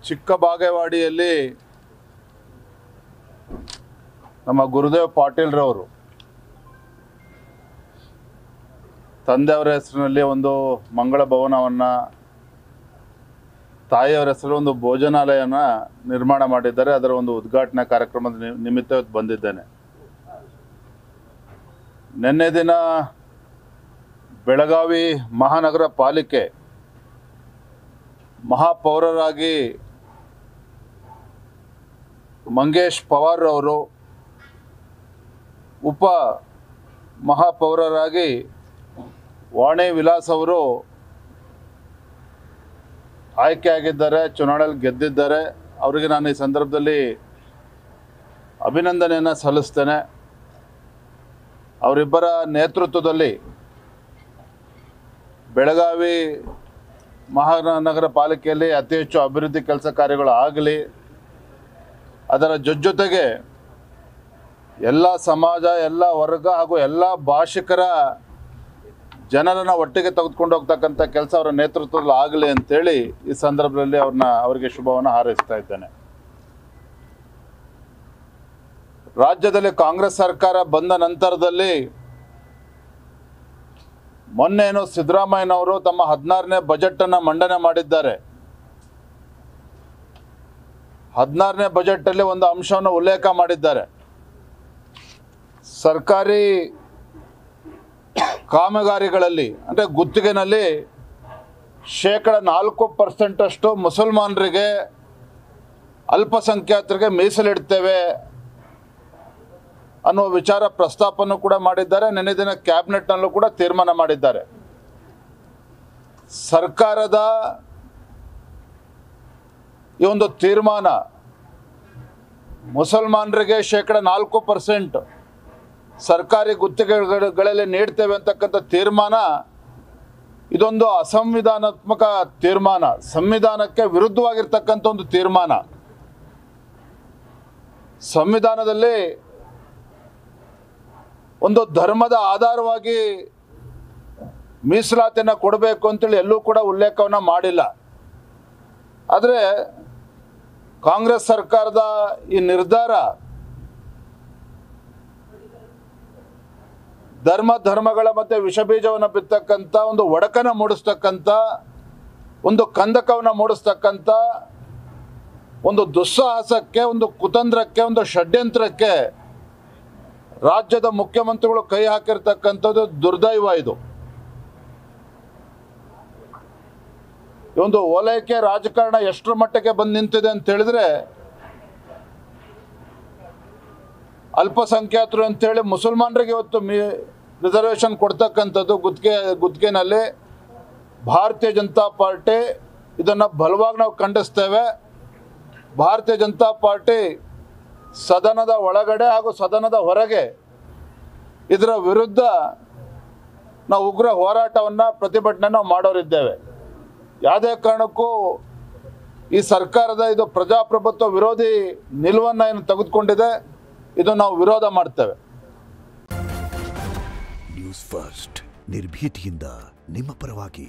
ಚಿಕ್ಕಬಾಗೇವಾಡಿಯಲ್ಲಿ ನಮ್ಮ ಗುರುದೇವ್ ಪಾಟೀಲ್ರವರು ತಂದೆಯವರ ಹೆಸರಿನಲ್ಲಿ ಒಂದು ಮಂಗಳ ಭವನವನ್ನು, ತಾಯಿಯವರ ಹೆಸರು ಒಂದು ಭೋಜನಾಲಯನ ನಿರ್ಮಾಣ ಮಾಡಿದ್ದಾರೆ. ಅದರ ಒಂದು ಉದ್ಘಾಟನಾ ಕಾರ್ಯಕ್ರಮದ ನಿಮಿತ್ತ ಬಂದಿದ್ದೇನೆ. ನಿನ್ನೆ ದಿನ ಬೆಳಗಾವಿ ಮಹಾನಗರ ಪಾಲಿಕೆ ಮಹಾಪೌರರಾಗಿ ಮಂಗೇಶ್ ಪವಾರ್ ಅವರು, ಉಪ ಮಹಾಪೌರರಾಗಿ ವಾಣಿ ವಿಲಾಸ್ ಅವರು ಆಯ್ಕೆಯಾಗಿದ್ದಾರೆ, ಚುನಾವಣೆಯಲ್ಲಿ ಗೆದ್ದಿದ್ದಾರೆ. ಅವರಿಗೆ ನಾನು ಈ ಸಂದರ್ಭದಲ್ಲಿ ಅಭಿನಂದನೆಯನ್ನು ಸಲ್ಲಿಸ್ತೇನೆ. ಅವರಿಬ್ಬರ ನೇತೃತ್ವದಲ್ಲಿ ಬೆಳಗಾವಿ ಮಹಾನಗರ ಪಾಲಿಕೆಯಲ್ಲಿ ಅತಿ ಹೆಚ್ಚು ಅಭಿವೃದ್ಧಿ ಕೆಲಸ ಕಾರ್ಯಗಳು ಆಗಲಿ, ಅದರ ಜೊತೆಗೆ ಎಲ್ಲ ಸಮಾಜ, ಎಲ್ಲ ವರ್ಗ ಹಾಗೂ ಎಲ್ಲ ಭಾಷಿಕರ ಜನರನ್ನು ಒಟ್ಟಿಗೆ ತೆಗೆದುಕೊಂಡು ಹೋಗ್ತಕ್ಕಂಥ ಕೆಲಸ ಅವರ ನೇತೃತ್ವದಲ್ಲಿ ಆಗಲಿ ಅಂತೇಳಿ ಈ ಸಂದರ್ಭದಲ್ಲಿ ಅವರಿಗೆ ಶುಭವನ್ನು ಹಾರೈಸ್ತಾ ಇದ್ದೇನೆ. ರಾಜ್ಯದಲ್ಲಿ ಕಾಂಗ್ರೆಸ್ ಸರ್ಕಾರ ಬಂದ ನಂತರದಲ್ಲಿ ಮೊನ್ನೇನು ಸಿದ್ದರಾಮಯ್ಯನವರು ತಮ್ಮ 16ನೇ ಬಜೆಟನ್ನು ಮಂಡನೆ ಮಾಡಿದ್ದಾರೆ. 16ನೇ ಬಜೆಟಲ್ಲಿ ಒಂದು ಅಂಶವನ್ನು ಉಲ್ಲೇಖ ಮಾಡಿದ್ದಾರೆ. ಸರ್ಕಾರಿ ಕಾಮಗಾರಿಗಳಲ್ಲಿ ಅಂದರೆ ಗುತ್ತಿಗೆನಲ್ಲಿ 4% ಮುಸಲ್ಮಾನರಿಗೆ, ಅಲ್ಪಸಂಖ್ಯಾತರಿಗೆ ಮೀಸಲಿಡ್ತೇವೆ ಅನ್ನುವ ವಿಚಾರ ಪ್ರಸ್ತಾಪವನ್ನು ಕೂಡ ಮಾಡಿದ್ದಾರೆ. ನಿನ್ನೆ ದಿನ ಕ್ಯಾಬಿನೆಟ್ನಲ್ಲೂ ಕೂಡ ತೀರ್ಮಾನ ಮಾಡಿದ್ದಾರೆ. ಸರ್ಕಾರದ ಈ ಒಂದು ತೀರ್ಮಾನ ಮುಸಲ್ಮಾನರಿಗೆ 4% ಸರ್ಕಾರಿ ಗುತ್ತಿಗೆಗಳಲ್ಲಿ ನೀಡ್ತೇವೆ ಅಂತಕ್ಕಂಥ ತೀರ್ಮಾನ ಇದೊಂದು ಅಸಂವಿಧಾನಾತ್ಮಕ ತೀರ್ಮಾನ, ಸಂವಿಧಾನಕ್ಕೆ ವಿರುದ್ಧವಾಗಿರ್ತಕ್ಕಂಥ ಒಂದು ತೀರ್ಮಾನ. ಸಂವಿಧಾನದಲ್ಲಿ ಒಂದು ಧರ್ಮದ ಆಧಾರವಾಗಿ ಮೀಸಲಾತಿಯನ್ನು ಕೊಡಬೇಕು ಅಂತೇಳಿ ಎಲ್ಲೂ ಕೂಡ ಉಲ್ಲೇಖವನ್ನು ಮಾಡಿಲ್ಲ. ಆದರೆ ಕಾಂಗ್ರೆಸ್ ಸರ್ಕಾರದ ಈ ನಿರ್ಧಾರ ಧರ್ಮಗಳ ಮಧ್ಯೆ ವಿಷಬೀಜವನ್ನು ಬಿತ್ತಕ್ಕಂಥ, ಒಂದು ಒಡಕನ್ನು ಮೂಡಿಸ್ತಕ್ಕಂಥ, ಒಂದು ಕಂದಕವನ್ನು ಮೂಡಿಸ್ತಕ್ಕಂಥ ಒಂದು ದುಸ್ಸಾಹಸಕ್ಕೆ, ಒಂದು ಕುತಂತ್ರಕ್ಕೆ, ಒಂದು ಷಡ್ಯಂತ್ರಕ್ಕೆ ರಾಜ್ಯದ ಮುಖ್ಯಮಂತ್ರಿಗಳು ಕೈ ಹಾಕಿರ್ತಕ್ಕಂಥದ್ದು ದುರ್ದೈವ. ಇದು ಒಂದು ಓಲೈಕೆ ರಾಜಕಾರಣ ಎಷ್ಟರ ಮಟ್ಟಿಗೆ ಬಂದು ನಿಂತಿದೆ ಅಂತ ಹೇಳಿದ್ರೆ, ಅಲ್ಪಸಂಖ್ಯಾತರು ಅಂತೇಳಿ ಮುಸಲ್ಮಾನರಿಗೆ ಇವತ್ತು ರಿಸರ್ವೇಷನ್ ಕೊಡ್ತಕ್ಕಂಥದ್ದು ಗುತ್ತಿಗೆನಲ್ಲಿ ಭಾರತೀಯ ಜನತಾ ಪಾರ್ಟಿ ಇದನ್ನು ಬಲವಾಗಿ ನಾವು ಖಂಡಿಸ್ತೇವೆ. ಭಾರತೀಯ ಜನತಾ ಪಾರ್ಟಿ ಸದನದ ಒಳಗಡೆ ಹಾಗೂ ಸದನದ ಹೊರಗೆ ಇದರ ವಿರುದ್ಧ ನಾವು ಉಗ್ರ ಹೋರಾಟವನ್ನು, ಪ್ರತಿಭಟನೆ ನಾವು ಮಾಡೋರಿದ್ದೇವೆ. ಯಾವುದೇ ಕಾರಣಕ್ಕೂ ಈ ಸರ್ಕಾರದ ಇದು ಪ್ರಜಾಪ್ರಭುತ್ವ ವಿರೋಧಿ ನಿಲುವನ್ನು ಏನು ತೆಗೆದುಕೊಂಡಿದೆ, ಇದು ನಾವು ವಿರೋಧ ಮಾಡ್ತೇವೆ. ನ್ಯೂಸ್ ಫಸ್ಟ್, ನಿರ್ಭೀತಿಯಿಂದ ನಿಮ್ಮ ಪರವಾಗಿ.